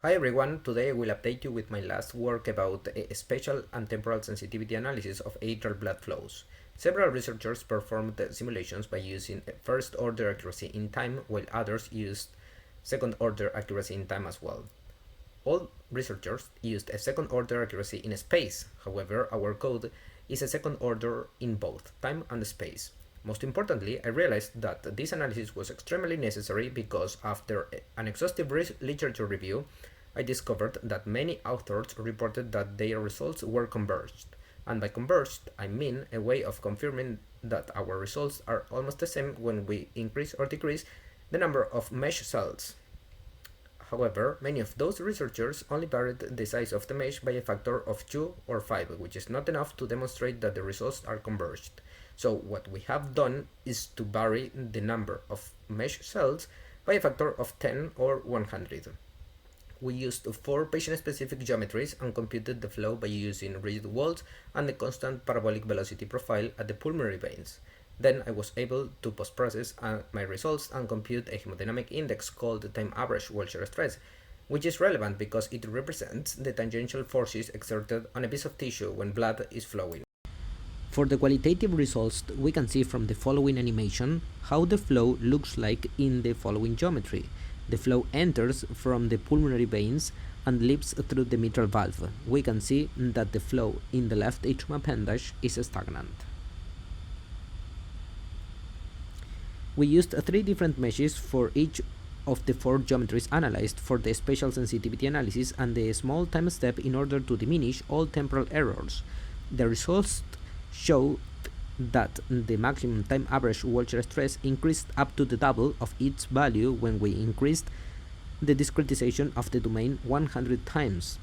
Hi everyone, today I will update you with my last work about spatial and temporal sensitivity analysis of atrial blood flows. Several researchers performed simulations by using first-order accuracy in time, while others used second-order accuracy in time as well. All researchers used a second-order accuracy in space, however, our code is a second order in both time and space. Most importantly, I realized that this analysis was extremely necessary because after an exhaustive literature review, I discovered that many authors reported that their results were converged. And by converged, I mean a way of confirming that our results are almost the same when we increase or decrease the number of mesh cells. However, many of those researchers only varied the size of the mesh by a factor of 2 or 5, which is not enough to demonstrate that the results are converged. So what we have done is to vary the number of mesh cells by a factor of 10 or 100. We used 4 patient-specific geometries and computed the flow by using rigid walls and the constant parabolic velocity profile at the pulmonary veins. Then I was able to post-process my results and compute a hemodynamic index called the time average wall shear stress, which is relevant because it represents the tangential forces exerted on a piece of tissue when blood is flowing. For the qualitative results, we can see from the following animation how the flow looks like in the following geometry. The flow enters from the pulmonary veins and leaps through the mitral valve. We can see that the flow in the left atrium appendage is stagnant. We used 3 different meshes for each of the 4 geometries analyzed for the spatial sensitivity analysis and a small time step in order to diminish all temporal errors. The results show that the maximum time average wall shear stress increased up to the double of its value when we increased the discretization of the domain 100 times.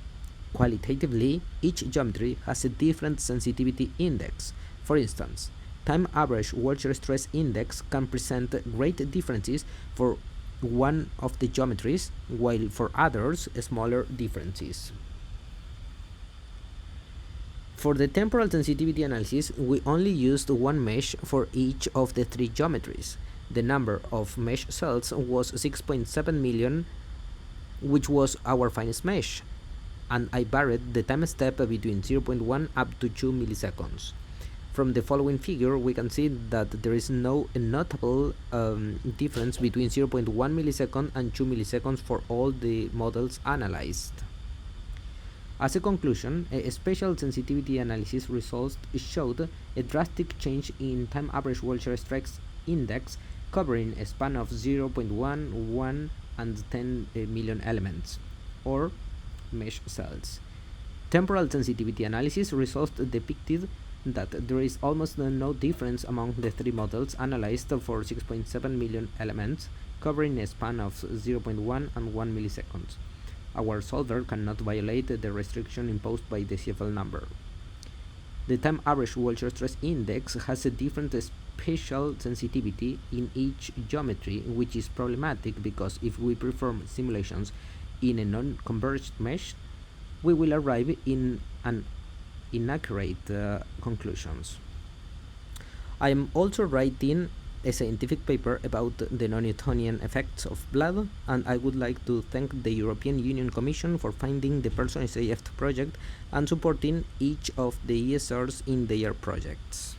Qualitatively, each geometry has a different sensitivity index. For instance, time average wall shear stress index can present great differences for one of the geometries, while for others, smaller differences. For the temporal sensitivity analysis, we only used 1 mesh for each of the 3 geometries. The number of mesh cells was 6.7 million, which was our finest mesh, and I varied the time step between 0.1 up to 2 milliseconds. From the following figure, we can see that there is no notable difference between 0.1 millisecond and 2 milliseconds for all the models analyzed. As a conclusion, a spatial sensitivity analysis results showed a drastic change in time average wall shear stress index covering a span of 0.1, 1, and 10 million elements, or mesh cells. Temporal sensitivity analysis results depicted that there is almost no difference among the 3 models analyzed for 6.7 million elements, covering a span of 0.1 and 1 milliseconds. Our solver cannot violate the restriction imposed by the CFL number. The time average wall shear stress index has a different spatial sensitivity in each geometry, which is problematic because if we perform simulations in a non-converged mesh, we will arrive in an inaccurate conclusions. I am also writing a scientific paper about the non-Newtonian effects of blood, and I would like to thank the European Union Commission for funding the PersonalizeAF project and supporting each of the ESRs in their projects.